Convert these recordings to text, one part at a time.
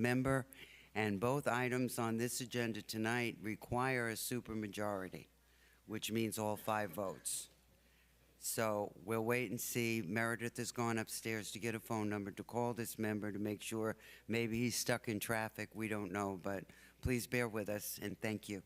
member, and both items on this agenda tonight require a supermajority, which means all 5 votes. So we'll wait and see. Meredith has gone upstairs to get a phone number to call this member to make sure. Maybe he's stuck in traffic, we don't know, but please bear with us, and thank you.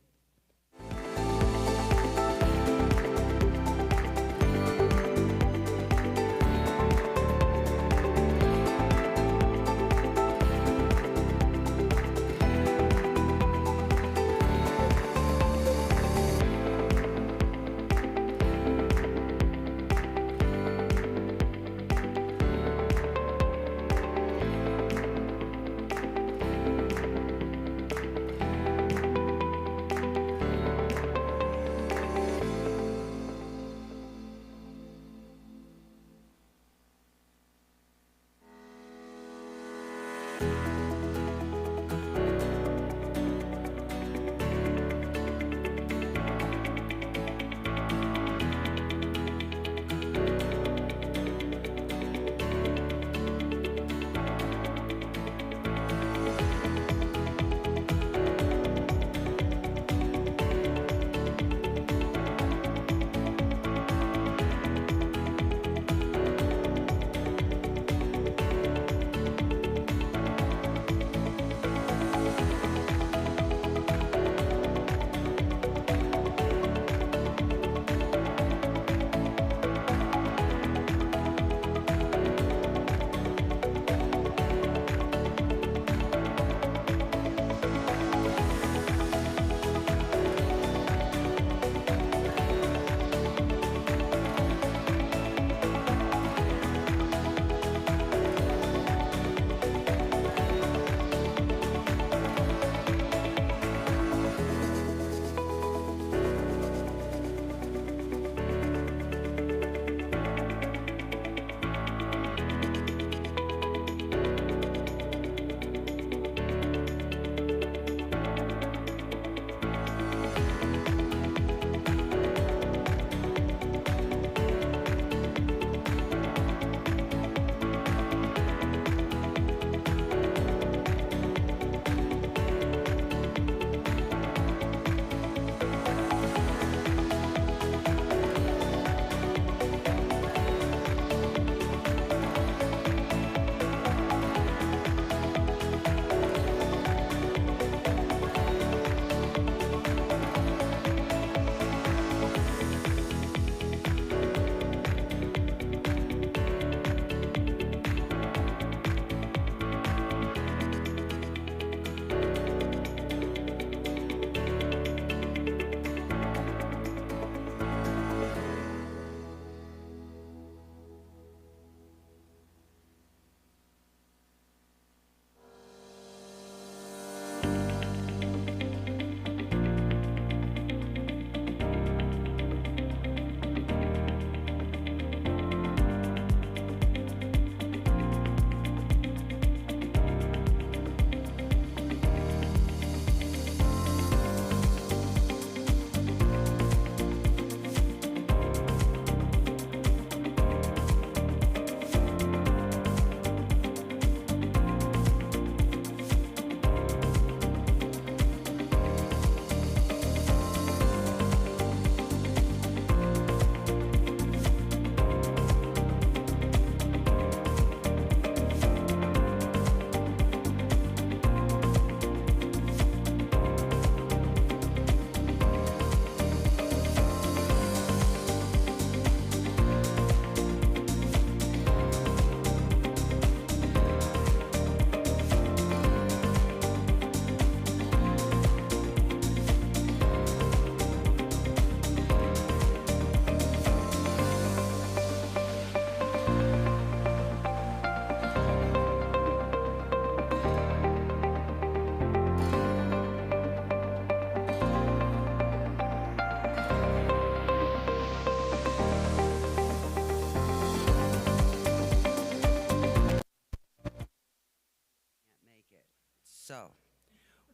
So,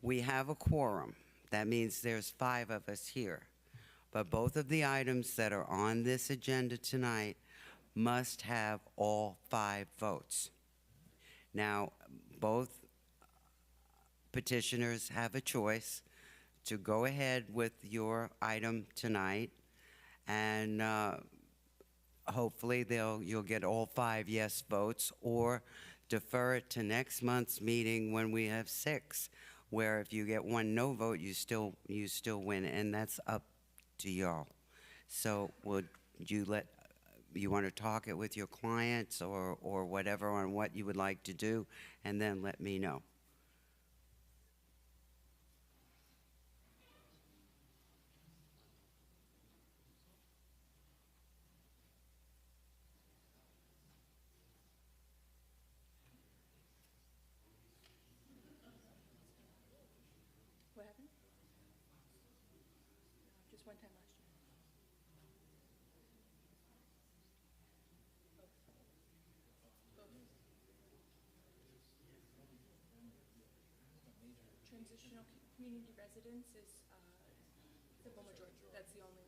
we have a quorum. That means there's 5 of us here. But both of the items that are on this agenda tonight must have all 5 votes. Now, both petitioners have a choice to go ahead with your item tonight, and hopefully you'll get all 5 yes votes, or defer it to next month's meeting when we have 6, where if you get 1 no vote, you still win, and that's up to y'all. So would you want to talk it with your clients or whatever on what you would like to do, and then let me know. What happened? Just one time last year. Transitional community residence is simple majority. That's the only one.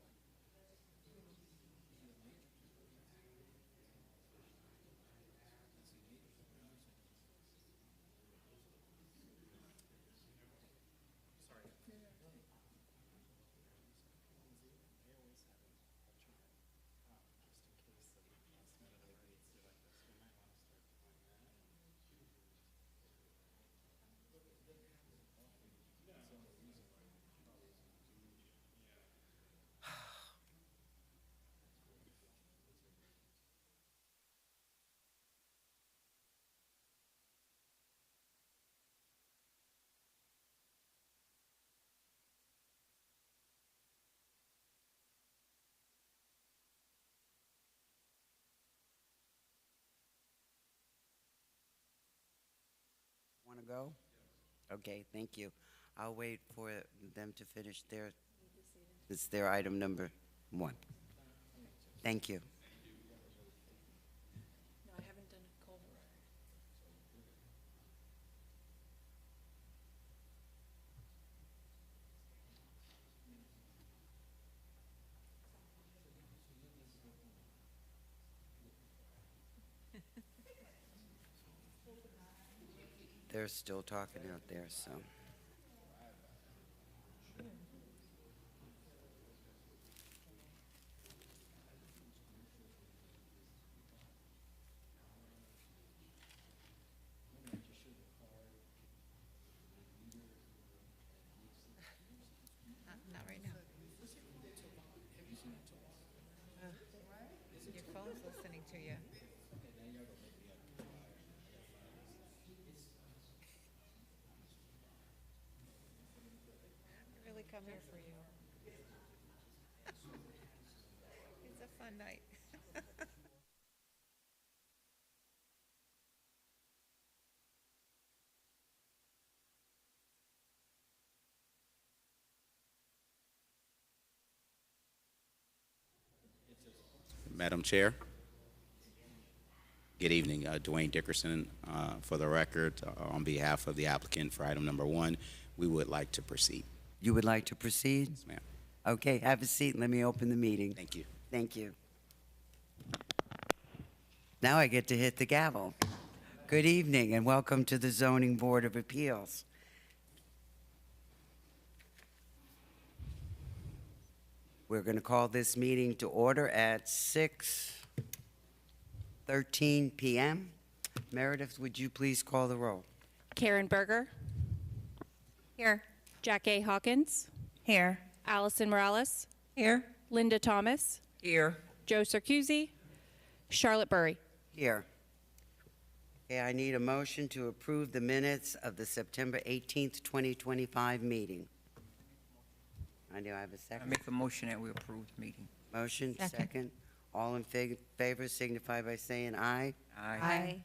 Want to go? Okay, thank you. I'll wait for them to finish it's their item number 1. Thank you. No, I haven't done a culvert. They're still talking out there, so. Not right now. Your phone's listening to you. I really come here for you. It's a fun night. Madam Chair. Good evening. Dwayne Dickerson, for the record, on behalf of the applicant for item number 1, we would like to proceed. You would like to proceed? Yes, ma'am. Okay, have a seat and let me open the meeting. Thank you. Thank you. Now I get to hit the gavel. Good evening and welcome to the Zoning Board of Appeals. We're going to call this meeting to order at 6:13 p.m. Meredith, would you please call the roll? Karen Berger. Here. Jack A. Hawkins. Here. Allison Morales. Here. Linda Thomas. Here. Joe Sarcuzzi. Charlotte Burry. Here. Okay, I need a motion to approve the minutes of the September 18th, 2025 meeting. I do. I have a I second. make a motion that we approve the meeting. Motion, second. All in favor signify by saying aye. Aye.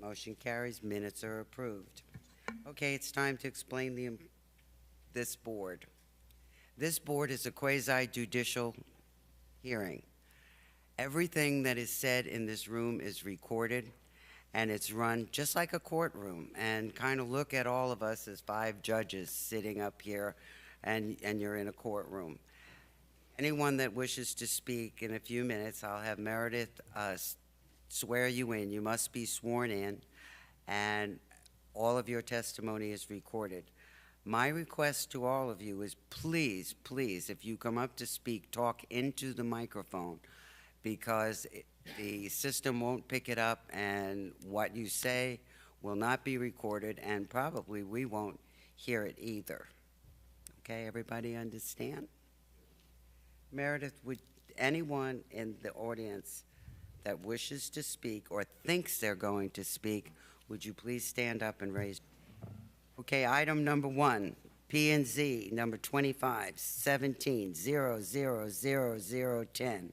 Motion carries. Minutes are approved. Okay, it's time to explain this board. This board is a quasi-judicial hearing. Everything that is said in this room is recorded, and it's run just like a courtroom. And kind of look at all of us as 5 judges sitting up here, and you're in a courtroom. Anyone that wishes to speak in a few minutes, I'll have Meredith swear you in. You must be sworn in, and all of your testimony is recorded. My request to all of you is please, please, if you come up to speak, talk into the microphone, because the system won't pick it up, and what you say will not be recorded, and probably we won't hear it either. Okay, everybody understand? Meredith, would anyone in the audience that wishes to speak or thinks they're going to speak, would you please stand up and raise? Okay, item number 1, P and Z, number 25-17-000010.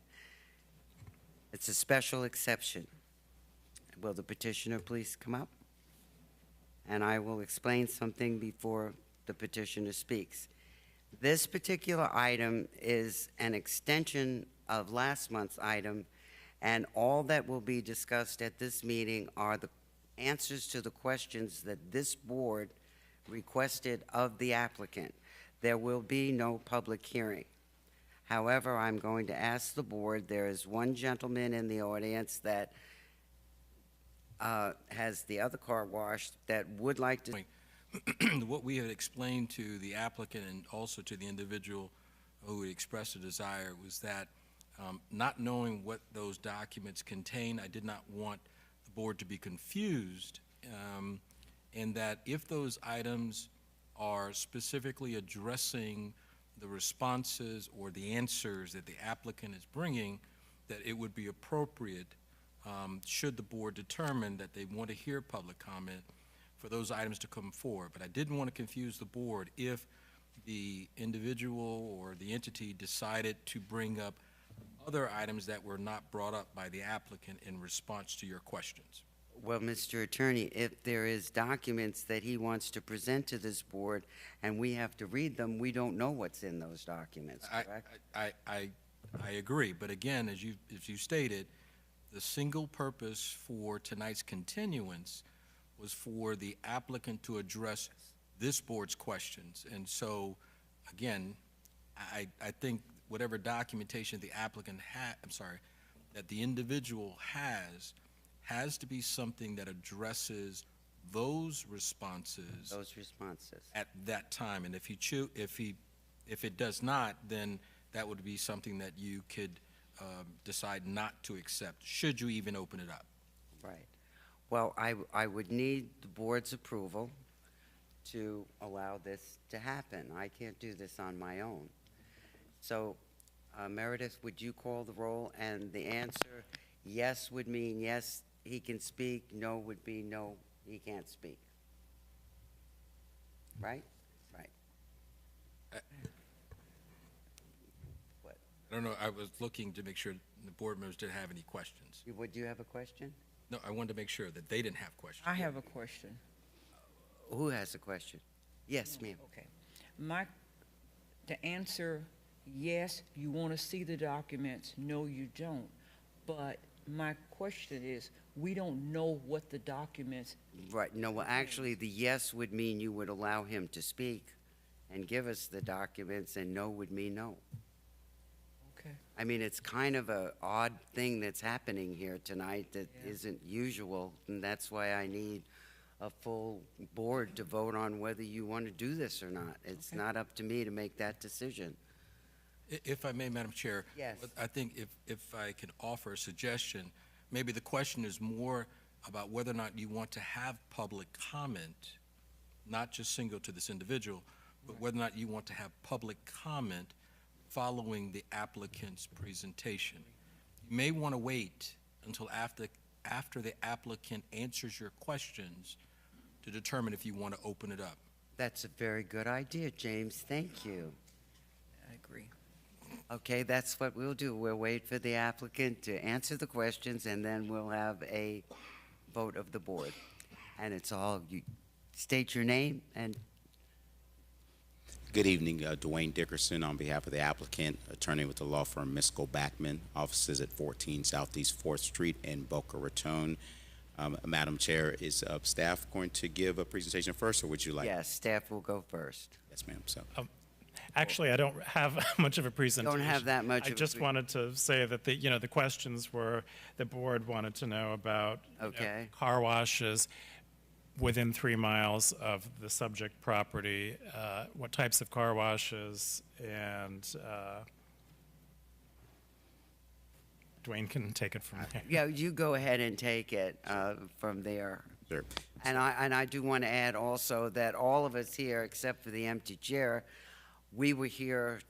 It's a special exception. Will the petitioner please come up? And I will explain something before the petitioner speaks. This particular item is an extension of last month's item, and all that will be discussed at this meeting are the answers to the questions that this board requested of the applicant. There will be no public hearing. However, I'm going to ask the board, there is one gentleman in the audience that has the other car wash that would like to. What we had explained to the applicant and also to the individual who expressed a desire was that not knowing what those documents contain, I did not want the board to be confused, and that if those items are specifically addressing the responses or the answers that the applicant is bringing, that it would be appropriate, should the board determine that they want to hear public comment, for those items to come forward. But I didn't want to confuse the board if the individual or the entity decided to bring up other items that were not brought up by the applicant in response to your questions. Well, Mr. Attorney, if there is documents that he wants to present to this board and we have to read them, we don't know what's in those documents, correct? I agree, but again, as you stated, the single purpose for tonight's continuance was for the applicant to address this board's questions. And so, again, I think whatever documentation the applicant that the individual has to be something that addresses those responses. Those responses. At that time. And if it does not, then that would be something that you could decide not to accept, should you even open it up. Right. Well, I would need the board's approval to allow this to happen. I can't do this on my own. So, Meredith, would you call the roll? And the answer, yes, would mean yes, he can speak. No would be no, he can't speak. Right? Right. What? I don't know, I was looking to make sure the board members didn't have any questions. Would you have a question? No, I wanted to make sure that they didn't have questions. I have a question. Who has a question? Yes, ma'am. Okay. To answer, yes, you want to see the documents, no, you don't. But my question is, we don't know what the documents. Right, no, well, actually, the yes would mean you would allow him to speak and give us the documents, and no would mean no. Okay. I mean, it's kind of a odd thing that's happening here tonight that Yeah. isn't usual, and that's why I need a full board to vote on whether you want to do this or not. It's Okay. not up to me to make that decision. If I may, Madam Chair. Yes. I think if I could offer a suggestion, maybe the question is more about whether or not you want to have public comment, not just single to this individual, but whether or not you want to have public comment following the applicant's presentation. You may want to wait until after the applicant answers your questions to determine if you want to open it up. That's a very good idea, James. Thank you. I agree. Okay, that's what we'll do. We'll wait for the applicant to answer the questions, and then we'll have a vote of the board. And it's all, you state your name and. Good evening, Dwayne Dickerson on behalf of the applicant, attorney with the law firm Miskell Backman, offices at 14 Southeast 4th Street in Boca Raton. Madam Chair, is staff going to give a presentation first, or would you like? Yes, staff will go first. Yes, ma'am. So. Actually, I don't have much of a presentation. Don't have that much I of a just wanted to say that the questions were, the board wanted to know about Okay. car washes. within 3 miles of the subject property, what types of car washes, and Dwayne can take it from there. Yeah, you go ahead and take it from there. Sure. And I do want to add also that all of us here, except for the empty chair, we were here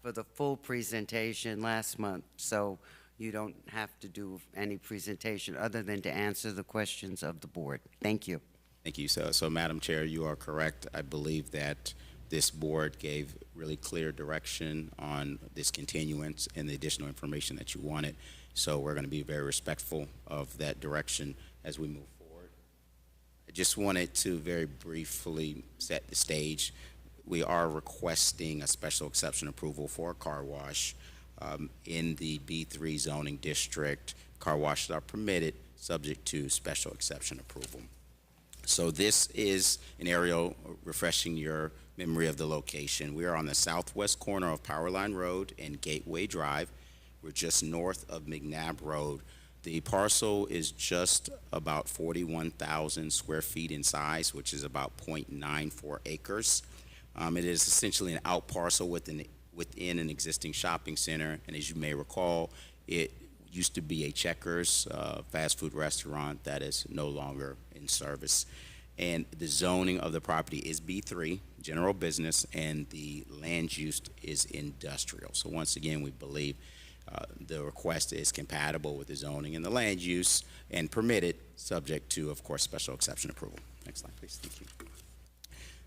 for the full presentation last month, so you don't have to do any presentation other than to answer the questions of the board. Thank you. Thank you. So, Madam Chair, you are correct. I believe that this board gave really clear direction on this continuance and the additional information that you wanted. So we're going to be very respectful of that direction as we move forward. I just wanted to very briefly set the stage. We are requesting a special exception approval for a car wash in the B3 zoning district. Car washes are permitted subject to special exception approval. So this is an aerial refreshing your memory of the location. We are on the southwest corner of Powerline Road and Gateway Drive. We're just north of McNabb Road. The parcel is just about 41,000 square feet in size, which is about 0.94 acres. It is essentially an out parcel within an existing shopping center, and as you may recall, it used to be a Checkers fast food restaurant that is no longer in service. And the zoning of the property is B3, general business, and the land use is industrial. So once again, we believe the request is compatible with the zoning and the land use and permitted, subject to, of course, special exception approval. Next slide, please. Thank you.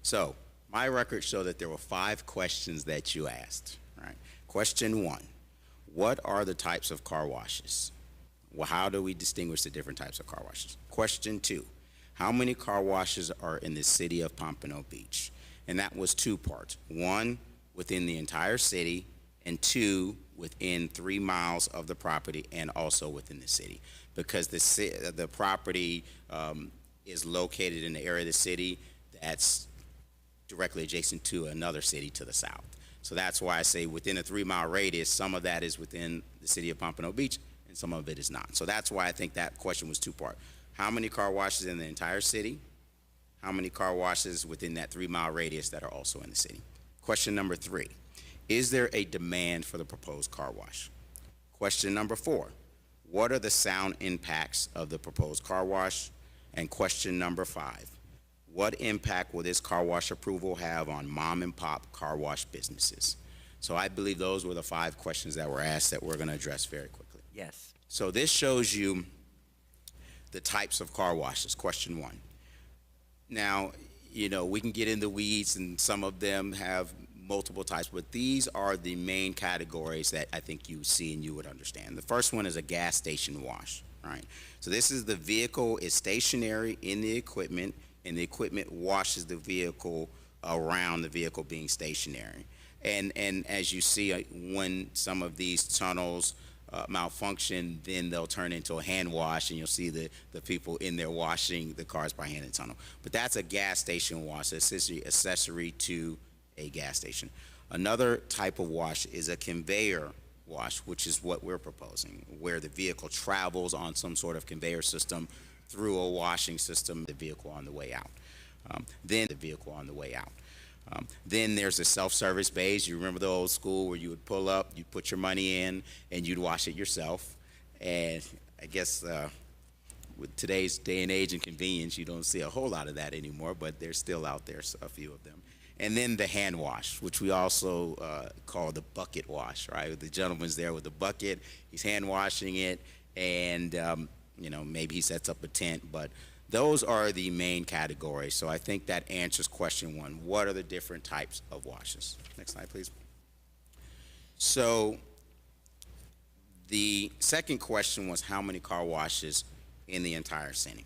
So my records show that there were 5 questions that you asked. All right. Question 1. What are the types of car washes? Well, how do we distinguish the different types of car washes? Question 2, how many car washes are in the city of Pompano Beach? And that was 2 parts. 1, within the entire city, and 2, within 3 miles of the property and also within the city. Because the property is located in the area of the city that's directly adjacent to another city to the south. So that's why I say within a 3-mile radius, some of that is within the city of Pompano Beach and some of it is not. So that's why I think that question was 2-part. How many car washes in the entire city? How many car washes within that 3-mile radius that are also in the city? Question number 3, is there a demand for the proposed car wash? Question number 4, what are the sound impacts of the proposed car wash? And question number 5, what impact will this car wash approval have on mom and pop car wash businesses? So I believe those were the 5 questions that were asked that we're going to address very quickly. Yes. So this shows you the types of car washes, question 1. Now, you know, we can get in the weeds and some of them have multiple types, but these are the main categories that I think you see and you would understand. The first one is a gas station wash, right? So this is the vehicle is stationary in the equipment and the equipment washes the vehicle around the vehicle being stationary. And as you see, when some of these tunnels malfunction, then they'll turn into a hand wash and you'll see the people in there washing the cars by hand in the tunnel. But that's a gas station wash, accessory to a gas station. Another type of wash is a conveyor wash, which is what we're proposing, where the vehicle travels on some sort of conveyor system through a washing system, the vehicle on the way out. Then there's the self-service bays. You remember the old school where you would pull up, you'd put your money in, and you'd wash it yourself. And I guess with today's day and age and convenience, you don't see a whole lot of that anymore, but they're still out there, a few of them. And then the hand wash, which we also call the bucket wash, right? The gentleman's there with the bucket, he's hand washing it, and you know, maybe he sets up a tent, but those are the main categories. So I think that answers question 1. What are the different types of washes? Next slide, please. So the second question was how many car washes in the entire city?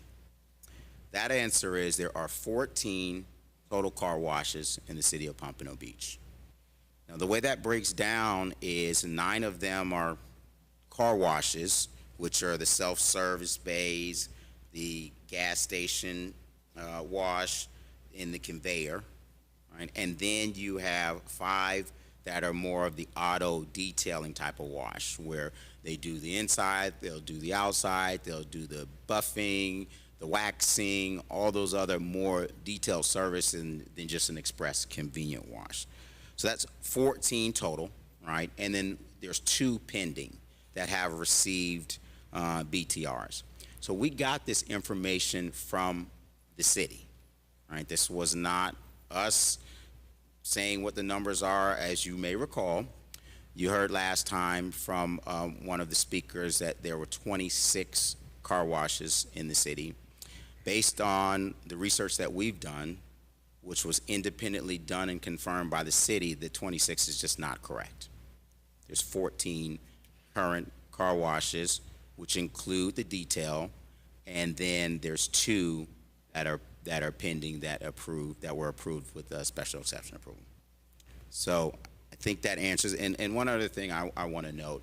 That answer is there are 14 total car washes in the city of Pompano Beach. Now the way that breaks down is 9 of them are car washes, which are the self-service bays, the gas station wash, and the conveyor, right? And then you have 5 that are more of the auto detailing type of wash, where they do the inside, they'll do the outside, they'll do the buffing, the waxing, all those other more detailed service than just an express convenient wash. So that's 14 total, right? And then there's 2 pending that have received BTRs. So we got this information from the city, right? This was not us saying what the numbers are. As you may recall, you heard last time from one of the speakers that there were 26 car washes in the city. Based on the research that we've done, which was independently done and confirmed by the city, the 26 is just not correct. There's 14 current car washes, which include the detail, and then there's 2 that are pending that were approved with a special exception approval. So I think that answers. And one other thing I want to note,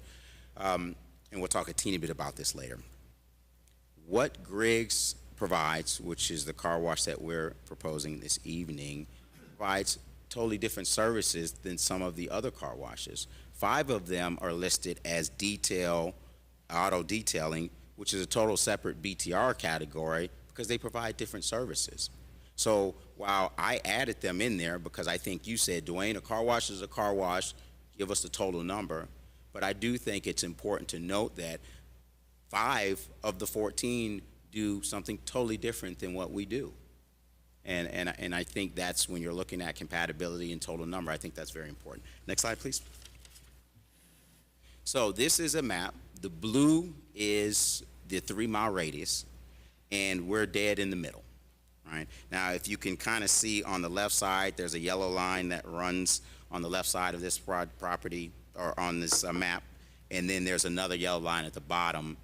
and we'll talk a teeny bit about this later. What Griggs provides, which is the car wash that we're proposing this evening, provides totally different services than some of the other car washes. 5 of them are listed as auto detailing, which is a total separate BTR category because they provide different services. So while I added them in there because I think you said, Dwayne, a car wash is a car wash, give us the total number, but I do think it's important to note that 5 of the 14 do something totally different than what we do. And I think that's when you're looking at compatibility and total number, I think that's very important. Next slide, please. So this is a map. The blue is the 3-mile radius, and we're dead in the middle, right? Now, if you can kind of see on the left side, there's a yellow line that runs on the left side of this property, or on this map, and then there's another yellow line at the bottom.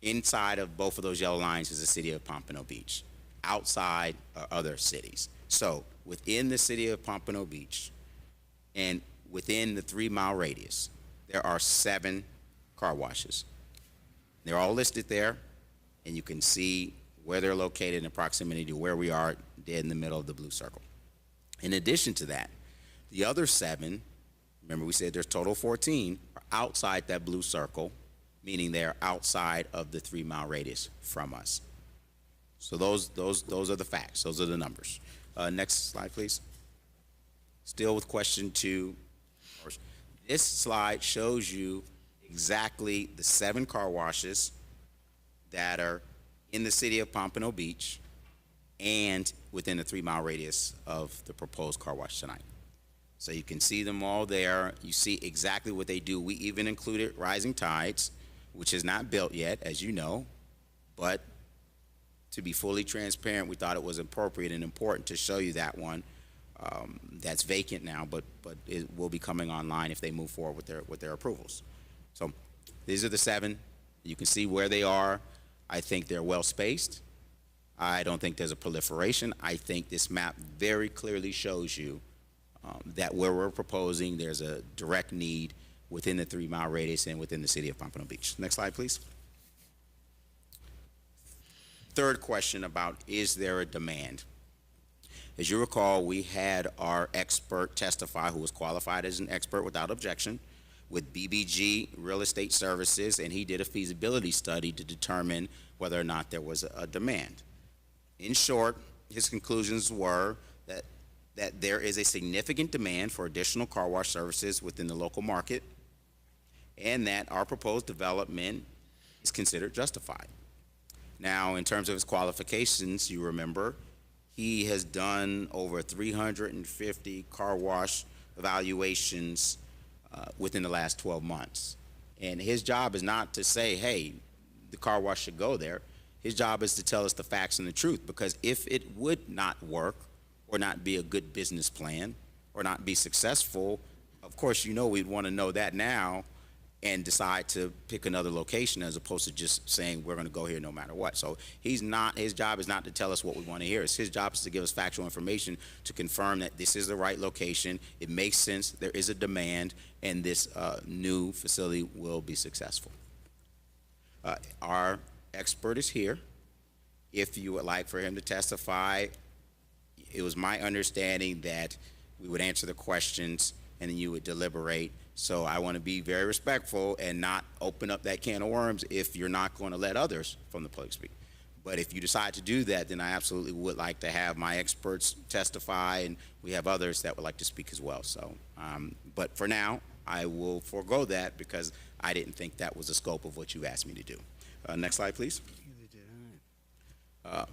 Inside of both of those yellow lines is the city of Pompano Beach. Outside are other cities. So within the city of Pompano Beach and within the 3-mile radius, there are 7 car washes. They're all listed there, and you can see where they're located in proximity to where we are, dead in the middle of the blue circle. In addition to that, the other 7, remember we said there's total 14, are outside that blue circle, meaning they're outside of the 3-mile radius from us. So those are the facts. Those are the numbers. Next slide, please. Still with question 2. This slide shows you exactly the 7 car washes that are in the city of Pompano Beach and within the 3-mile radius of the proposed car wash tonight. So you can see them all there. You see exactly what they do. We even included Rising Tides, which is not built yet, as you know, but to be fully transparent, we thought it was appropriate and important to show you that one. That's vacant now, but it will be coming online if they move forward with their approvals. So these are the 7. You can see where they are. I think they're well spaced. I don't think there's a proliferation. I think this map very clearly shows you that where we're proposing, there's a direct need within the 3-mile radius and within the city of Pompano Beach. Next slide, please. Third question about, is there a demand? As you recall, we had our expert testify, who was qualified as an expert without objection, with BBG Real Estate Services, and he did a feasibility study to determine whether or not there was a demand. In short, his conclusions were that there is a significant demand for additional car wash services within the local market, and that our proposed development is considered justified. Now, in terms of his qualifications, you remember, he has done over 350 car wash evaluations within the last 12 months. And his job is not to say, hey, the car wash should go there. His job is to tell us the facts and the truth, because if it would not work or not be a good business plan or not be successful, of course, you know, we'd want to know that now and decide to pick another location as opposed to just saying we're going to go here no matter what. So his job is not to tell us what we want to hear. It's his job is to give us factual information to confirm that this is the right location, it makes sense, there is a demand, and this new facility will be successful. Our expert is here. If you would like for him to testify, it was my understanding that we would answer the questions and then you would deliberate. So I want to be very respectful and not open up that can of worms if you're not going to let others from the public speak. But if you decide to do that, then I absolutely would like to have my experts testify, and we have others that would like to speak as well. So, but for now, I will forego that because I didn't think that was the scope of what you asked me to do. Next slide, please.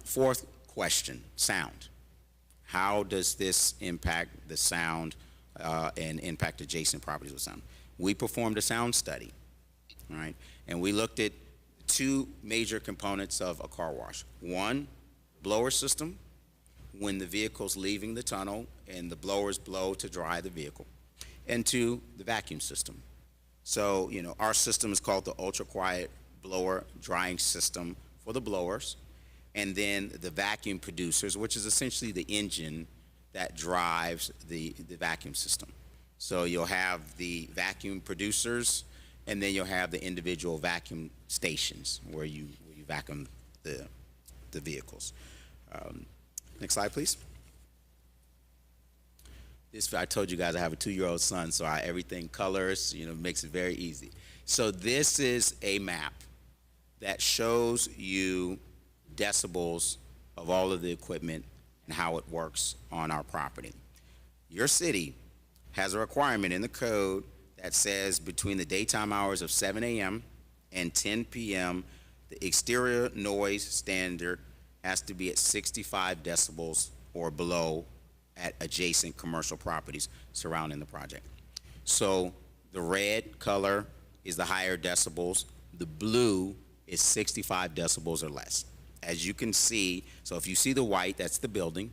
Fourth question, sound. How does this impact the sound and impact adjacent properties with sound? We performed a sound study, all right? And we looked at two major components of a car wash. One, blower system, when the vehicle's leaving the tunnel and the blowers blow to dry the vehicle. And two, the vacuum system. So, you know, our system is called the ultra quiet blower drying system for the blowers. And then the vacuum producers, which is essentially the engine that drives the vacuum system. So you'll have the vacuum producers, and then you'll have the individual vacuum stations where you vacuum the vehicles. Next slide, please. This, I told you guys I have a 2-year-old son, so everything colors, you know, makes it very easy. So this is a map that shows you decibels of all of the equipment and how it works on our property. Your city has a requirement in the code that says between the daytime hours of 7 a.m. and 10 p.m., the exterior noise standard has to be at 65 decibels or below at adjacent commercial properties surrounding the project. So the red color is the higher decibels. The blue is 65 decibels or less. As you can see, so if you see the white, that's the building,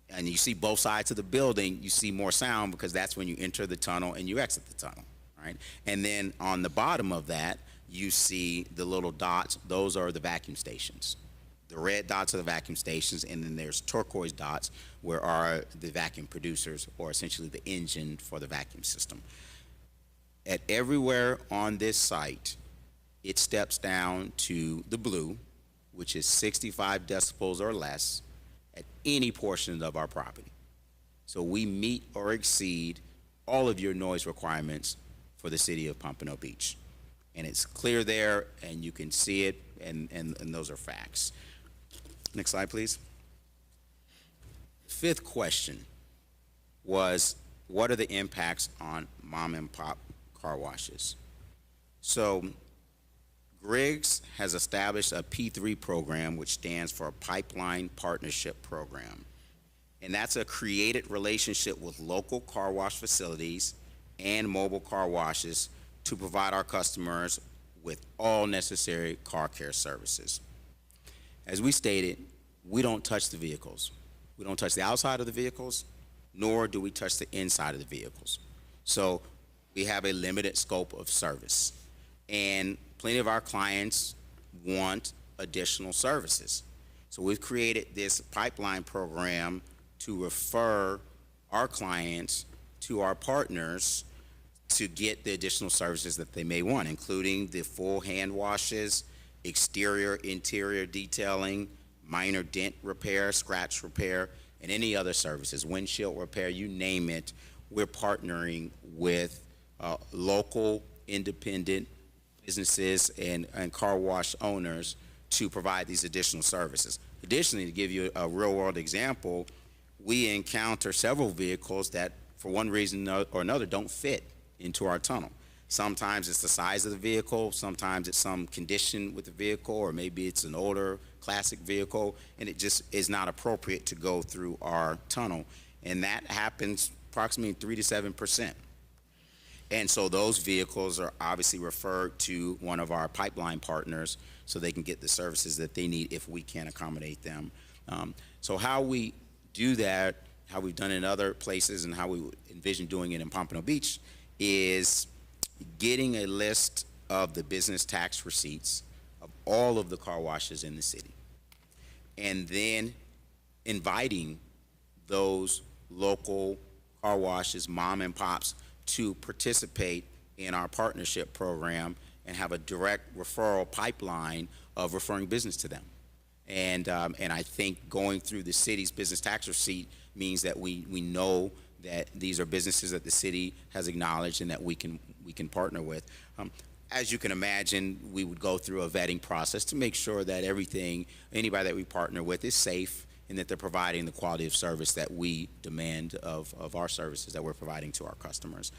and you see both sides of the building, you see more sound because that's when you enter the tunnel and you exit the tunnel, right? And then on the bottom of that, you see the little dots. Those are the vacuum stations. The red dots are the vacuum stations, and then there's turquoise dots where are the vacuum producers, or essentially the engine for the vacuum system. At everywhere on this site, it steps down to the blue, which is 65 decibels or less at any portion of our property. So we meet or exceed all of your noise requirements for the city of Pompano Beach. And it's clear there, and you can see it, and those are facts. Next slide, please. Fifth question was, what are the impacts on mom and pop car washes? So Griggs has established a P3 program, which stands for Pipeline Partnership Program. And that's a created relationship with local car wash facilities and mobile car washes to provide our customers with all necessary car care services. As we stated, we don't touch the vehicles. We don't touch the outside of the vehicles, nor do we touch the inside of the vehicles. So we have a limited scope of service. And plenty of our clients want additional services. So we've created this pipeline program to refer our clients to our partners to get the additional services that they may want, including the full hand washes, exterior, interior detailing, minor dent repair, scratch repair, and any other services, windshield repair, you name it. We're partnering with local independent businesses and car wash owners to provide these additional services. Additionally, to give you a real world example, we encounter several vehicles that for one reason or another don't fit into our tunnel. Sometimes it's the size of the vehicle, sometimes it's some condition with the vehicle, or maybe it's an older classic vehicle and it just is not appropriate to go through our tunnel. And that happens approximately 3 to 7%. And so those vehicles are obviously referred to one of our pipeline partners so they can get the services that they need if we can accommodate them. So how we do that, how we've done it in other places and how we envision doing it in Pompano Beach is getting a list of the business tax receipts of all of the car washes in the city, and then inviting those local car washes, mom and pops, to participate in our partnership program and have a direct referral pipeline of referring business to them. And I think going through the city's business tax receipt means that we know that these are businesses that the city has acknowledged and that we can partner with. as you can imagine, we would go through a vetting process to make sure that anybody that we partner with is safe and that they're providing the quality of service that we demand of our services that we're providing to our customers.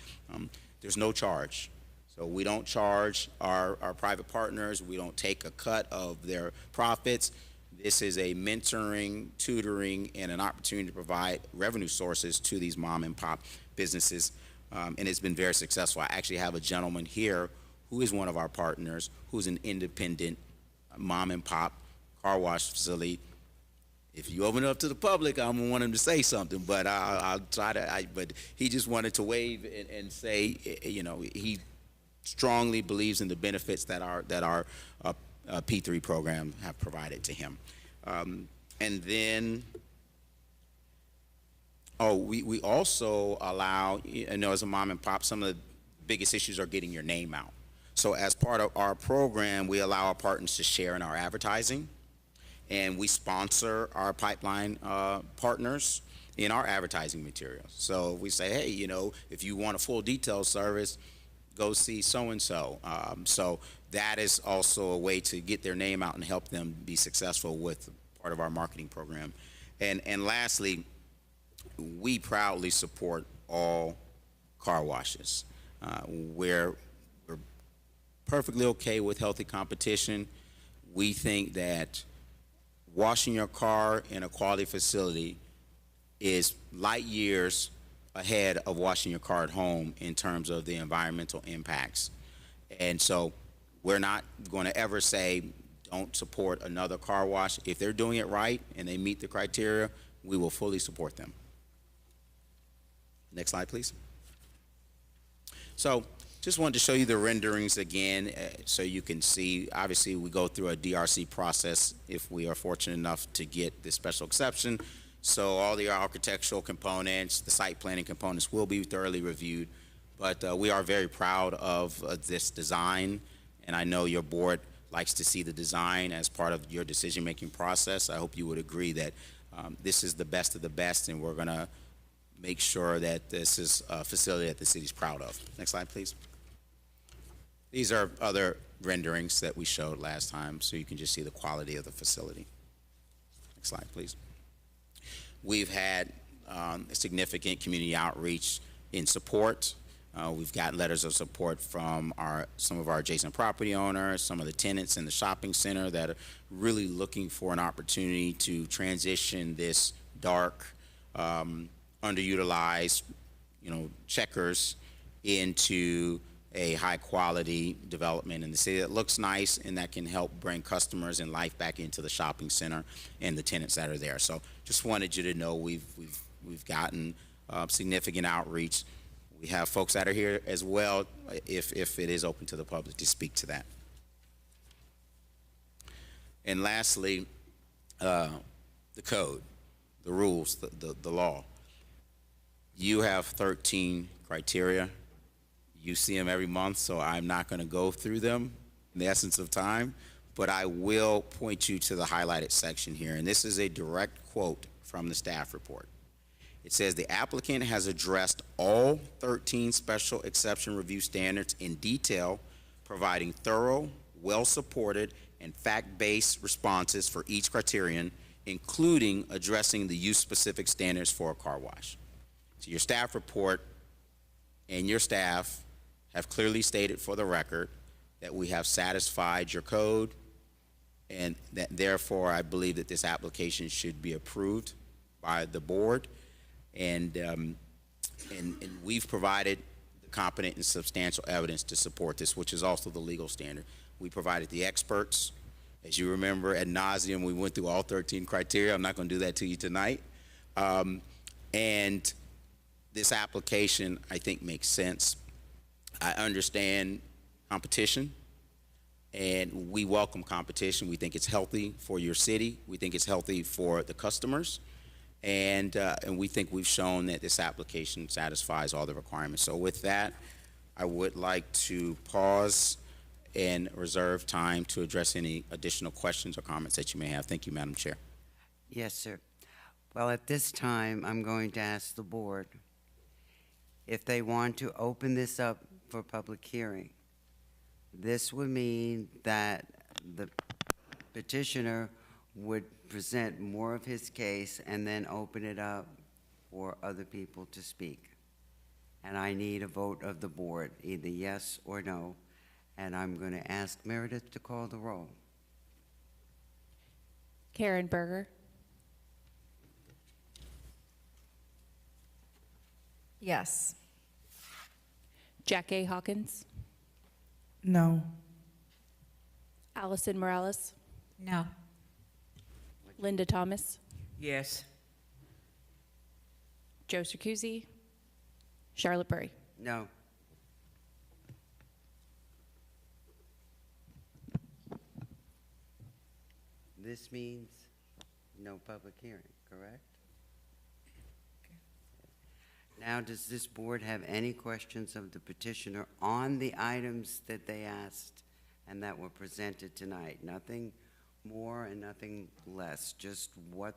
There's no charge. So we don't charge our private partners. We don't take a cut of their profits. This is a mentoring, tutoring, and an opportunity to provide revenue sources to these mom and pop businesses. And it's been very successful. I actually have a gentleman here who is one of our partners, who's an independent mom and pop car wash facility. If you open it up to the public, I'm gonna want him to say something, but I'll try to. But he just wanted to wave and say, he strongly believes in the benefits that our P3 program have provided to him. And then, we also allow, as a mom and pop, some of the biggest issues are getting your name out. So as part of our program, we allow our partners to share in our advertising, and we sponsor our pipeline partners in our advertising materials. So we say, hey, if you want a full detail service, go see so-and-so. So that is also a way to get their name out and help them be successful with part of our marketing program. And lastly, we proudly support all car washes. We're perfectly okay with healthy competition. We think that washing your car in a quality facility is light years ahead of washing your car at home in terms of the environmental impacts. And so we're not going to ever say don't support another car wash. If they're doing it right and they meet the criteria, we will fully support them. Next slide, please. So just wanted to show you the renderings again so you can see. Obviously, we go through a DRC process if we are fortunate enough to get this special exception. So all the architectural components, the site planning components will be thoroughly reviewed. But we are very proud of this design, and I know your board likes to see the design as part of your decision-making process. I hope you would agree that this is the best of the best, and we're going to make sure that this is a facility that the city's proud of. Next slide, please. These are other renderings that we showed last time, so you can just see the quality of the facility. Next slide, please. We've had significant community outreach in support. We've gotten letters of support from some of our adjacent property owners, some of the tenants in the shopping center that are really looking for an opportunity to transition this dark, underutilized, checkers into a high quality development in the city that looks nice and that can help bring customers and life back into the shopping center and the tenants that are there. So just wanted you to know we've gotten significant outreach. We have folks that are here as well if it is open to the public to speak to that. And lastly, the code, the rules, the law. You have 13 criteria. You see them every month, so I'm not going to go through them in the essence of time, but I will point you to the highlighted section here, and this is a direct quote from the staff report. It says the applicant has addressed all 13 special exception review standards in detail, providing thorough, well-supported, and fact-based responses for each criterion, including addressing the use-specific standards for a car wash. So your staff report and your staff have clearly stated for the record that we have satisfied your code, and that therefore I believe that this application should be approved by the board. And we've provided the competent and substantial evidence to support this, which is also the legal standard. We provided the experts. As you remember, ad nauseum, we went through all 13 criteria. I'm not going to do that to you tonight. And this application, I think, makes sense. I understand competition, and we welcome competition. We think it's healthy for your city. We think it's healthy for the customers. And we think we've shown that this application satisfies all the requirements. So with that, I would like to pause and reserve time to address any additional questions or comments that you may have. Thank you, Madam Chair. Yes, sir. Well, at this time, I'm going to ask the board if they want to open this up for public hearing. This would mean that the petitioner would present more of his case and then open it up for other people to speak. And I need a vote of the board, either yes or no. And I'm going to ask Meredith to call the roll. Karen Berger, Yes. Jack A. Hawkins, No. Allison Morales, No. Linda Thomas, Yes. Joe Circuzzi, Charlotte Burry. No. This means no public hearing, correct? Now, does this board have any questions of the petitioner on the items that they asked and that were presented tonight? Nothing more and nothing less, just what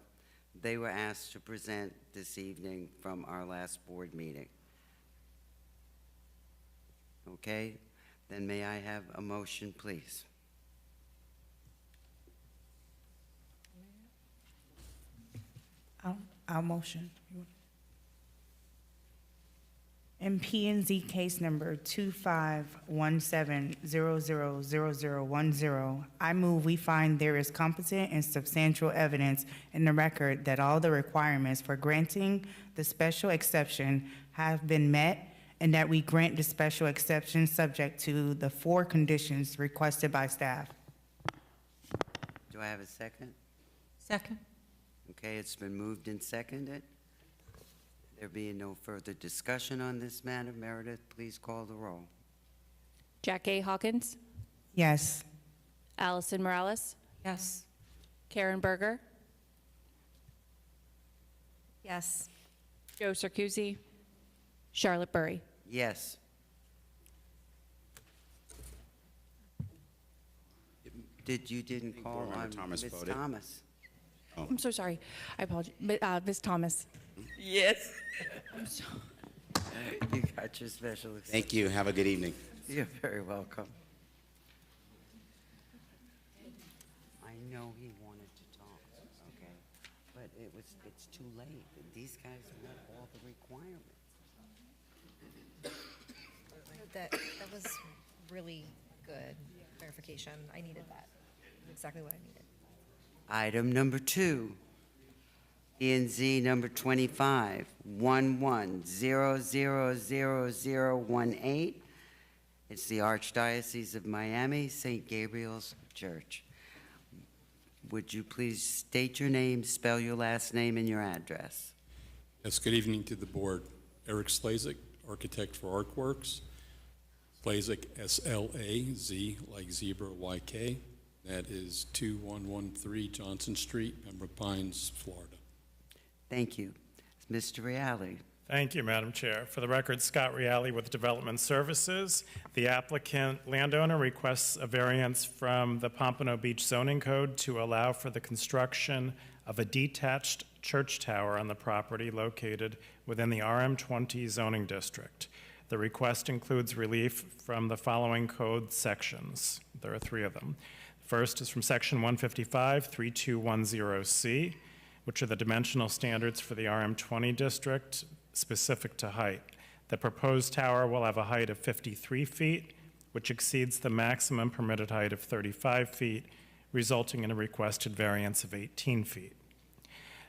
they were asked to present this evening from our last board meeting. Okay, then may I have a motion, please? I'll motion. In P and Z case number 2517000010, I move we find there is competent and substantial evidence in the record that all the requirements for granting the special exception have been met, and that we grant the special exception subject to the 4 conditions requested by staff. Do I have a second? Second. Okay, it's been moved and seconded. There being no further discussion on this matter, Meredith, please call the roll. Jack A. Hawkins, Yes. Allison Morales, Yes. Karen Berger, Yes. Joe Circuzzi, Charlotte Burry. Yes. You didn't think call Board Member on Thomas Ms. voted. Thomas? I'm so sorry. I apologize. Ms. Thomas. Yes. You got your special exception. Thank you. Have a good evening. You're very welcome. I know he wanted to talk, okay, but it's too late. These guys met all the requirements. That was really good clarification. I needed that. Exactly what I needed. Item number 2, E&Z number 2511000018. It's the Archdiocese of Miami, St. Gabriel's Church. Would you please state your name, spell your last name, and your address? Yes, good evening to the board. Eric Slazik, architect for Artworks. Slazik, S-L-A-Z, like zebra, Y-K. That is 2113 Johnson Street, Pembroke Pines, Florida. Thank you. Mr. Reale. Thank you, Madam Chair. For the record, Scott Reale with Development Services. The applicant landowner requests a variance from the Pompano Beach zoning code to allow for the construction of a detached church tower on the property located within the RM20 zoning district. The request includes relief from the following code sections. There are 3 of them. First is from Section 155-3210C, which are the dimensional standards for the RM20 district specific to height. The proposed tower will have a height of 53 feet, which exceeds the maximum permitted height of 35 feet, resulting in a requested variance of 18 feet.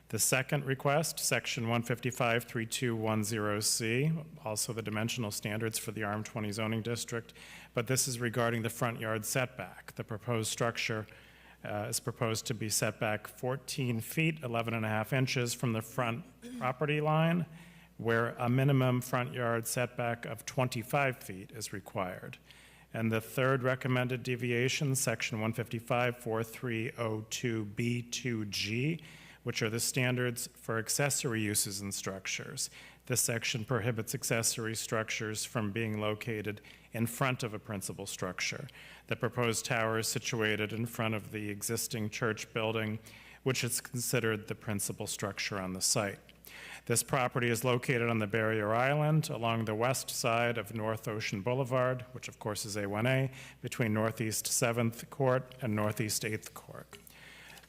The second request, Section 155-3210C, also the dimensional standards for the RM20 zoning district, but this is regarding the front yard setback. The proposed structure is proposed to be set back 14 feet, 11 and a half inches from the front property line, where a minimum front yard setback of 25 feet is required. And the third recommended deviation, Section 155-4302B2G, which are the standards for accessory uses and structures. This section prohibits accessory structures from being located in front of a principal structure. The proposed tower is situated in front of the existing church building, which is considered the principal structure on the site. This property is located on the Barrier Island along the west side of North Ocean Boulevard, which of course is A1A, between Northeast 7th Court and Northeast 8th Court.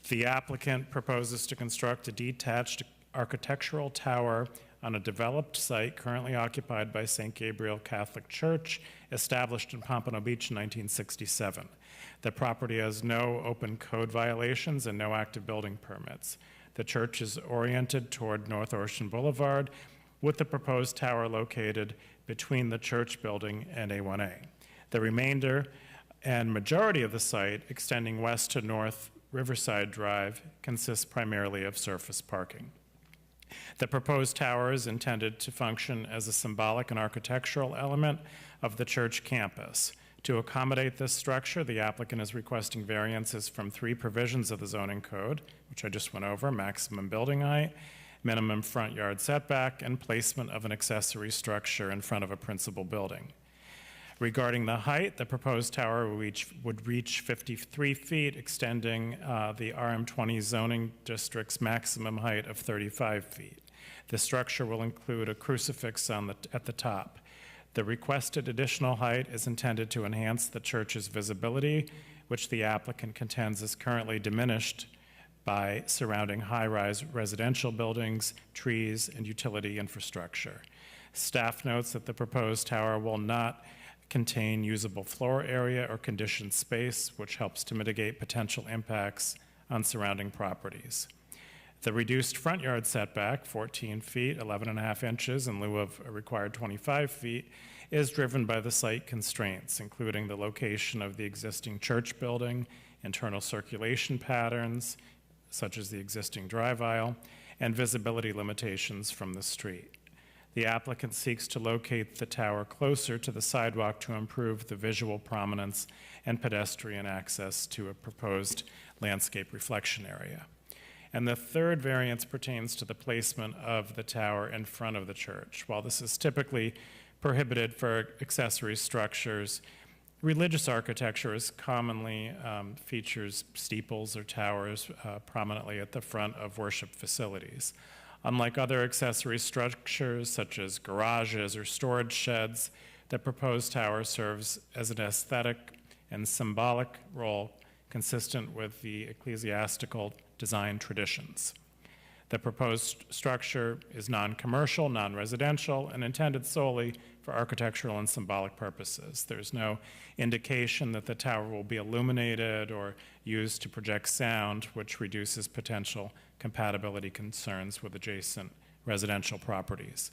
The applicant proposes to construct a detached architectural tower on a developed site currently occupied by St. Gabriel Catholic Church, established in Pompano Beach in 1967. The property has no open code violations and no active building permits. The church is oriented toward North Ocean Boulevard, with the proposed tower located between the church building and A1A. The remainder and majority of the site, extending west to North Riverside Drive, consists primarily of surface parking. The proposed tower is intended to function as a symbolic and architectural element of the church campus. To accommodate this structure, the applicant is requesting variances from 3 provisions of the zoning code, which I just went over: maximum building height, minimum front yard setback, and placement of an accessory structure in front of a principal building. Regarding the height, the proposed tower would reach 53 feet, extending the RM20 zoning district's maximum height of 35 feet. The structure will include a crucifix at the top. The requested additional height is intended to enhance the church's visibility, which the applicant contends is currently diminished by surrounding high-rise residential buildings, trees, and utility infrastructure. Staff notes that the proposed tower will not contain usable floor area or conditioned space, which helps to mitigate potential impacts on surrounding properties. The reduced front yard setback, 14 feet, 11.5 inches, in lieu of a required 25 feet, is driven by the site constraints, including the location of the existing church building, internal circulation patterns, such as the existing drive aisle, and visibility limitations from the street. The applicant seeks to locate the tower closer to the sidewalk to improve the visual prominence and pedestrian access to a proposed landscape reflection area. And the third variance pertains to the placement of the tower in front of the church. While this is typically prohibited for accessory structures, religious architecture is commonly features steeples or towers prominently at the front of worship facilities. Unlike other accessory structures, such as garages or storage sheds, the proposed tower serves as an aesthetic and symbolic role consistent with the ecclesiastical design traditions. The proposed structure is non-commercial, non-residential, and intended solely for architectural and symbolic purposes. There's no indication that the tower will be illuminated or used to project sound, which reduces potential compatibility concerns with adjacent residential properties.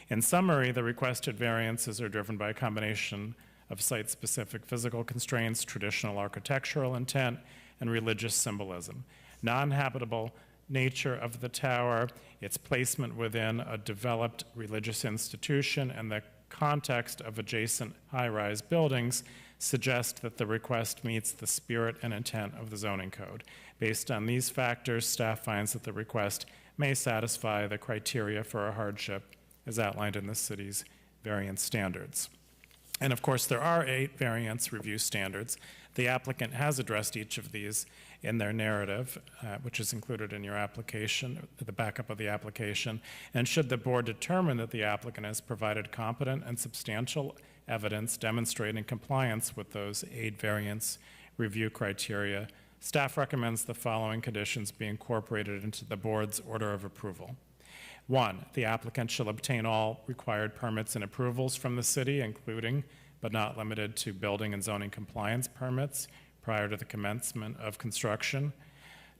In summary, the requested variances are driven by a combination of site-specific physical constraints, traditional architectural intent, and religious symbolism. Non-habitable nature of the tower, its placement within a developed religious institution, and the context of adjacent high-rise buildings suggest that the request meets the spirit and intent of the zoning code. Based on these factors, staff finds that the request may satisfy the criteria for a hardship as outlined in the city's variance standards. And of course, there are 8 variance review standards. The applicant has addressed each of these in their narrative, which is included in your application, the backup of the application. And should the board determine that the applicant has provided competent and substantial evidence demonstrating compliance with those 8 variance review criteria, staff recommends the following conditions be incorporated into the board's order of approval. 1, the applicant shall obtain all required permits and approvals from the city, including but not limited to building and zoning compliance permits prior to the commencement of construction.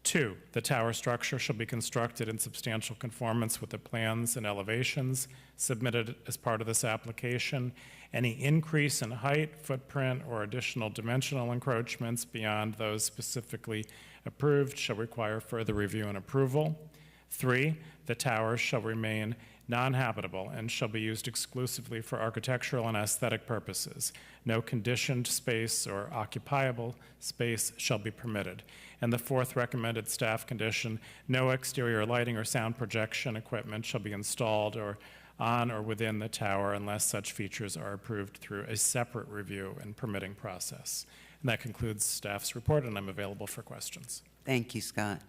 2, the tower structure shall be constructed in substantial conformance with the plans and elevations submitted as part of this application. Any increase in height, footprint, or additional dimensional encroachments beyond those specifically approved shall require further review and approval. 3, the tower shall remain non-habitable and shall be used exclusively for architectural and aesthetic purposes. No conditioned space or occupiable space shall be permitted. And the 4th recommended staff condition, no exterior lighting or sound projection equipment shall be installed or on or within the tower unless such features are approved through a separate review and permitting process. And that concludes staff's report, and I'm available for questions. Thank you, Scott.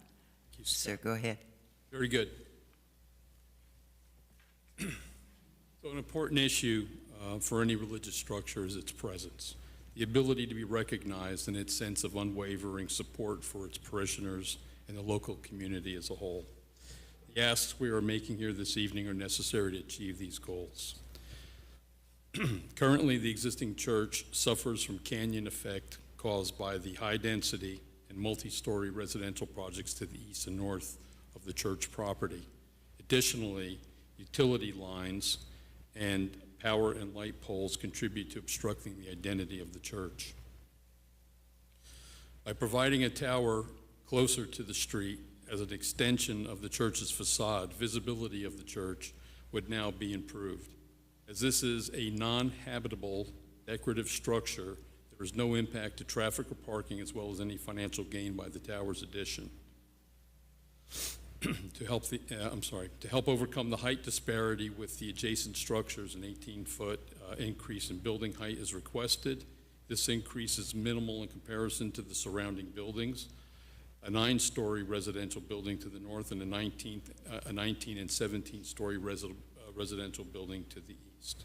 Thank you, Sir, go ahead. Very good. So an important issue for any religious structure is its presence, the ability to be recognized and its sense of unwavering support for its parishioners and the local community as a whole. The asks we are making here this evening are necessary to achieve these goals. Currently, the existing church suffers from canyon effect caused by the high density and multi-story residential projects to the east and north of the church property. Additionally, utility lines and power and light poles contribute to obstructing the identity of the church. By providing a tower closer to the street as an extension of the church's facade, visibility of the church would now be improved. As this is a non-habitable decorative structure, there is no impact to traffic or parking, as well as any financial gain by the tower's addition. To help overcome the height disparity with the adjacent structures, an 18-foot increase in building height is requested. This increase is minimal in comparison to the surrounding buildings. A 9-story residential building to the north and a 19 and 17-story residential building to the east.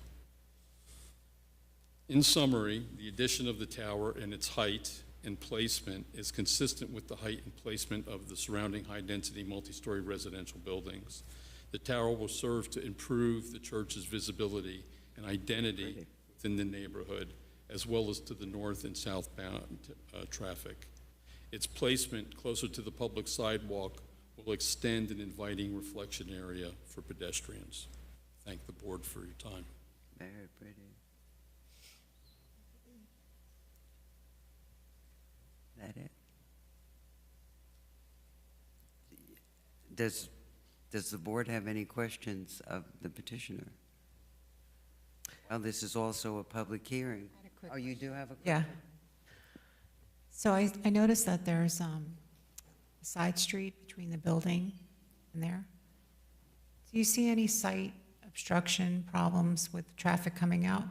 In summary, the addition of the tower and its height and placement is consistent with the height and placement of the surrounding high-density multi-story residential buildings. The tower will serve to improve the church's visibility and identity within the neighborhood, as well as to the north and southbound traffic. Its placement closer to the public sidewalk will extend an inviting reflection area for pedestrians. Thank the board for your time. Very pretty. That it? Does the board have any questions of the petitioner? Well, this is also a public hearing. Oh, you do have a Yeah. question? So I noticed that there's a side street between the building and there. Do you see any site obstruction problems with traffic coming out?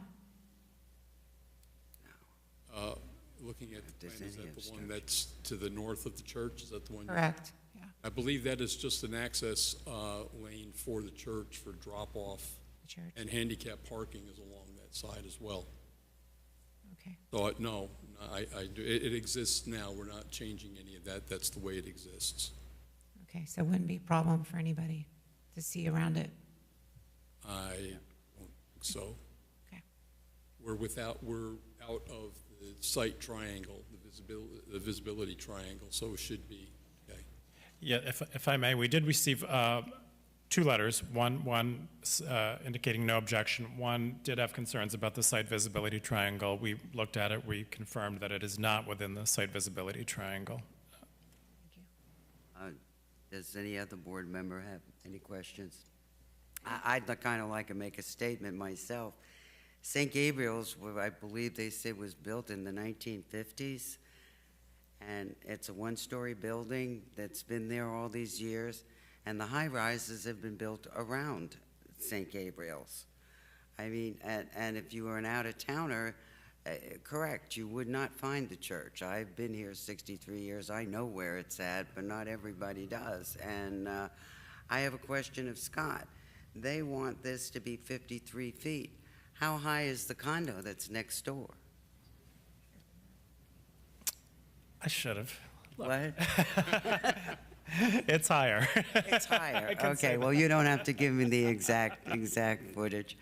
Looking at the Does plan, is any that the one obstruction? that's to the north of the church? Is that the one? Correct, yeah. I believe that is just an access lane for the church for drop-off, The church, and handicap parking is along that side as well. okay. So, no, it exists now. We're not changing any of that. That's the way it exists. Okay, so it wouldn't be a problem for anybody to see around it? I don't think so. Okay. We're out of the site triangle, the visibility triangle, so it should be, okay. Yeah, if I may, we did receive 2 letters, one indicating no objection. One did have concerns about the site visibility triangle. We looked at it, we confirmed that it is not within the site visibility triangle. Does any other board member have any questions? I'd kind of like to make a statement myself. St. Gabriel's, I believe they said, was built in the 1950s, and it's a 1-story building that's been there all these years, and the high-rises have been built around St. Gabriel's. I mean, and if you were an out-of-towner, correct, you would not find the church. I've been here 63 years. I know where it's at, but not everybody does. And I have a question of Scott. They want this to be 53 feet. How high is the condo that's next door? I should have. What? It's higher. It's higher. can say Okay, well, you don't have to give me the exact footage.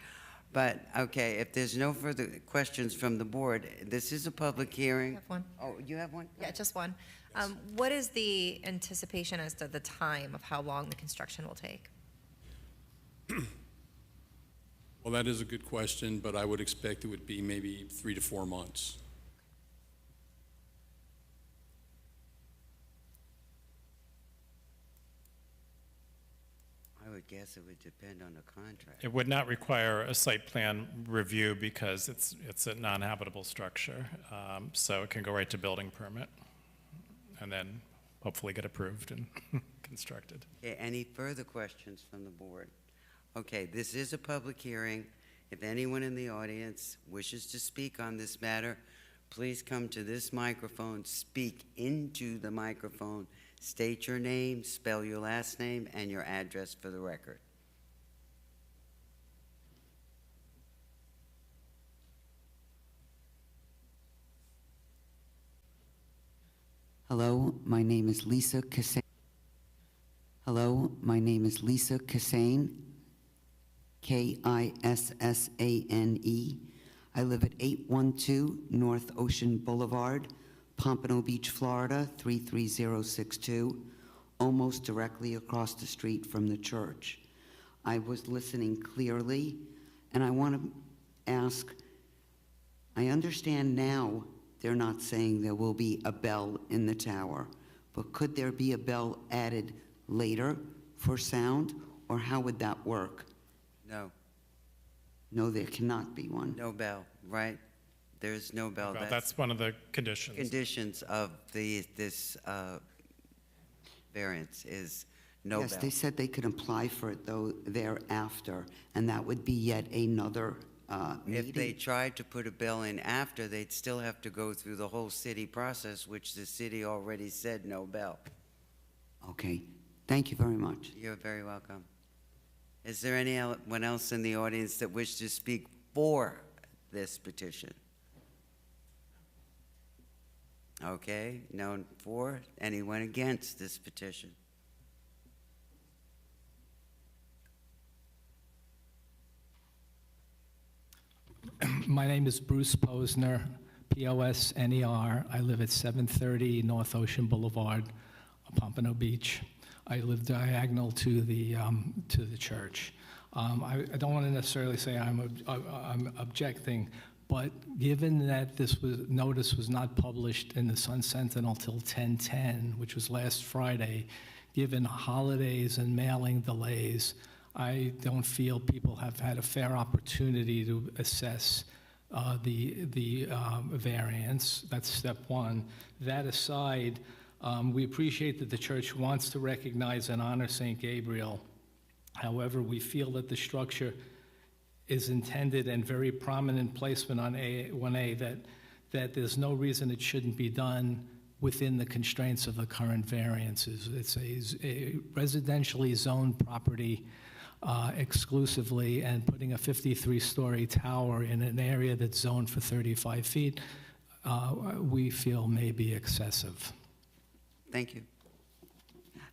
But, okay, if there's no further questions from the board, this is a public hearing. I have one. Oh, you have one? Yeah, just one. What is the anticipation as to the time of how long the construction will take? Well, that is a good question, but I would expect it would be maybe 3 to 4 months. I would guess it would depend on the contract. It would not require a site plan review because it's a non-habitable structure. So it can go right to building permit and then hopefully get approved and constructed. Okay, any further questions from the board? Okay, this is a public hearing. If anyone in the audience wishes to speak on this matter, please come to this microphone, speak into the microphone, state your name, spell your last name, and your address for the record. Hello, my name is Lisa Cassane. Hello, my name is Lisa Cassane, Kissane. I live at 812 North Ocean Boulevard, Pompano Beach, Florida, 33062, almost directly across the street from the church. I was listening clearly, and I want to ask, I understand now they're not saying there will be a bell in the tower, but could there be a bell added later for sound, or how would that work? No, No, there cannot be one. no bell, right? There's no bell. Well, that's one of the conditions. Conditions of this variance is no Yes, bell. they said they could apply for it, though, thereafter, and that would be yet another If they meeting. tried to put a bell in after, they'd still have to go through the whole city process, which the city already said no bell. Okay, thank you very much. You're very welcome. Is there anyone else in the audience that wishes to speak for this petition? Okay, no one for. Anyone against this petition? My name is Bruce Posner, Posner. I live at 730 North Ocean Boulevard, Pompano Beach. I live diagonal to the church. I don't want to necessarily say I'm objecting, but given that notice was not published in the Sun Sentinel till 10/10, which was last Friday, given holidays and mailing delays, I don't feel people have had a fair opportunity to assess the variance. That's step one. That aside, we appreciate that the church wants to recognize and honor St. Gabriel. However, we feel that the structure is intended and very prominent placement on 1A that there's no reason it shouldn't be done within the constraints of the current variances. It's a residentially zoned property exclusively, and putting a 53-story tower in an area that's zoned for 35 feet, we feel may be excessive. Thank you.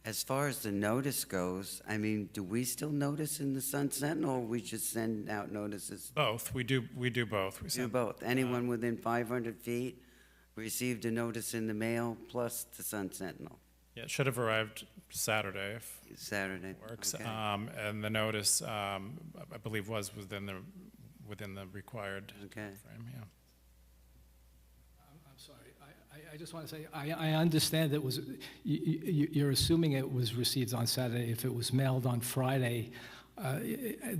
As far as the notice goes, I mean, do we still notice in the Sun Sentinel, or we just send out notices? Both. We do both. We Do send- both. Anyone within 500 feet received a notice in the mail, plus the Sun Sentinel. Yeah, it should have arrived Saturday if Saturday. it works. Okay. And the notice, I believe, was within the required Okay. frame, yeah. I'm sorry, I just want to say, I understand that you're assuming it was received on Saturday. If it was mailed on Friday,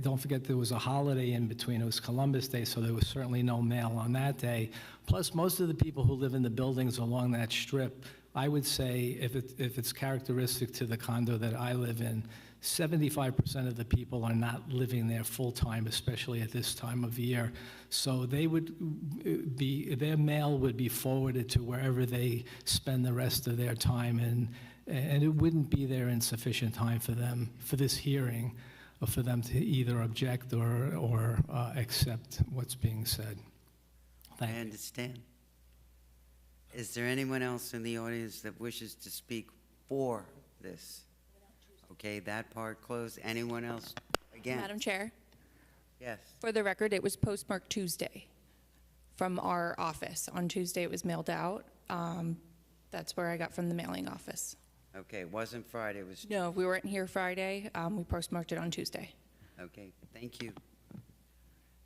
don't forget there was a holiday in between. It was Columbus Day, so there was certainly no mail on that day. Plus, most of the people who live in the buildings along that strip, I would say, if it's characteristic to the condo that I live in, 75% of the people are not living there full-time, especially at this time of year. So their mail would be forwarded to wherever they spend the rest of their time, and it wouldn't be there in sufficient time for them, for this hearing, or for them to either object or accept what's being said. I Thank you. understand. Is there anyone else in the audience that wishes to speak for this? Okay, that part closed. Anyone else? Again? Madam Chair, Yes. for the record, it was postmarked Tuesday from our office. On Tuesday, it was mailed out. That's where I got from the mailing office. Okay, it wasn't Friday, it was, No, we weren't here Friday. We postmarked it on Tuesday. okay, thank you.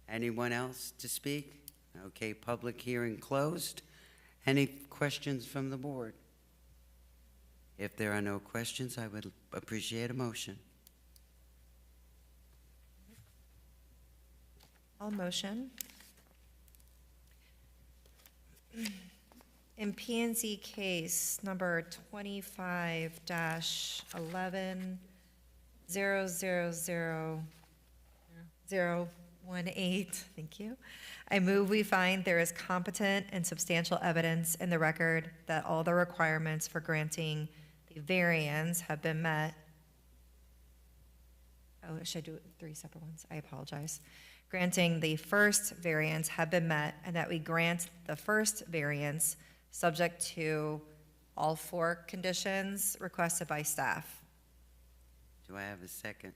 Anyone else to speak? Okay, public hearing closed. Any questions from the board? If there are no questions, I would appreciate a motion. I'll motion. In P&Z case number 25-11000018, thank you. I move we find there is competent and substantial evidence in the record that all the requirements for granting the variance have been met. Oh, should I do it three separate ones? I apologize. Granting the first variance have been met, and that we grant the first variance subject to all 4 conditions requested by staff. Do I have a second?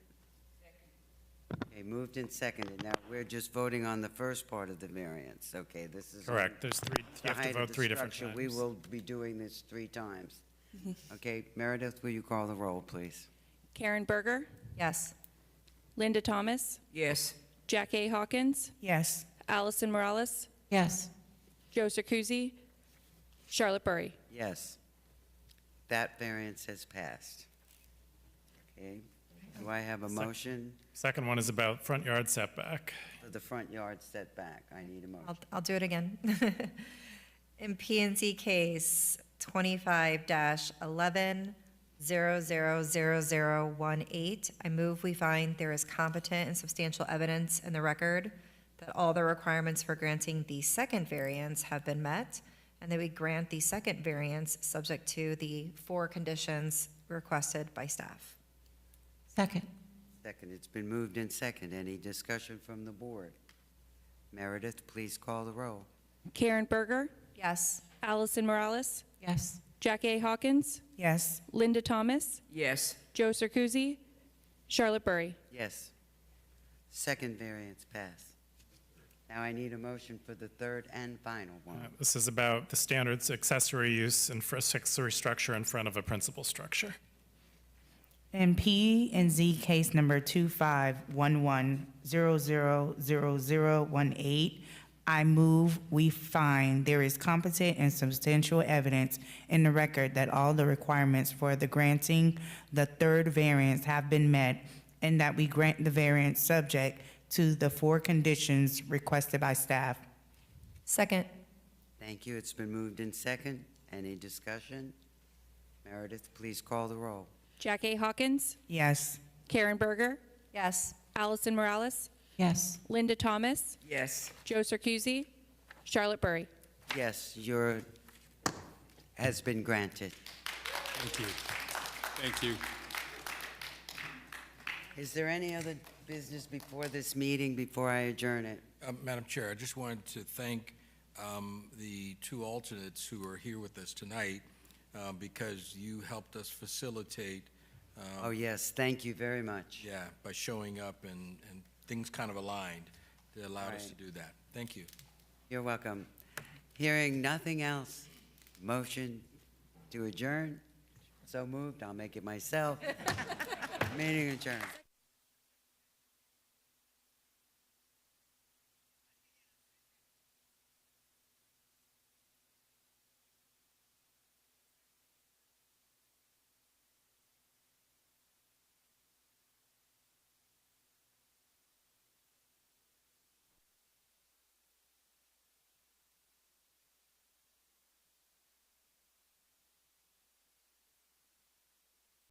Okay, moved and seconded. Now, we're just voting on the first part of the variance. Okay, this is. Correct, there's three, you The have to height of vote the 3 different structure. times. We will be doing this 3 times. Okay, Meredith, will you call the roll, please? Karen Berger, Yes. Linda Thomas, Yes. Jack A. Hawkins, Yes. Allison Morales, Yes. Joe Circuzzi, Charlotte Burry. Yes. That variance has passed. Okay, do I have a motion Second one is about front yard setback. for the front yard setback? I need a motion. I'll do it again. In P and Z case 25-11-000018, I move we find there is competent and substantial evidence in the record that all the requirements for granting the second variance have been met, and that we grant the second variance subject to the 4 conditions requested by staff. Second. Second, it's been moved in second. Any discussion from the board? Meredith, please call the roll. Karen Berger, Yes. Allison Morales, Yes. Jack A. Hawkins, Yes. Linda Thomas, Yes. Joe Circuzzi, Charlotte Burry. Yes. Second variance passed. Now I need a motion for the third and final one. This is about the standards accessory use and accessory structure in front of a principal structure. In P and Z case number 25-11-000018, I move we find there is competent and substantial evidence in the record that all the requirements for the granting the third variance have been met, and that we grant the variance subject to the 4 conditions requested by staff. Second. Thank you. It's been moved in second. Any discussion? Meredith, please call the roll. Jack A. Hawkins, Yes. Karen Berger, Yes. Allison Morales, Yes. Linda Thomas, Yes. Joe Circuzzi, Charlotte Burry. Yes, your has been granted. Thank you. Thank you. Is there any other business before this meeting, before I adjourn it? Madam Chair, I just wanted to thank the 2 alternates who are here with us tonight because you helped us facilitate. Oh, yes, thank you very much. Yeah, by showing up and things kind of aligned that allowed us to do that. Thank you. You're welcome. Hearing nothing else, motion to adjourn. So moved. I'll make it myself. Meeting adjourned.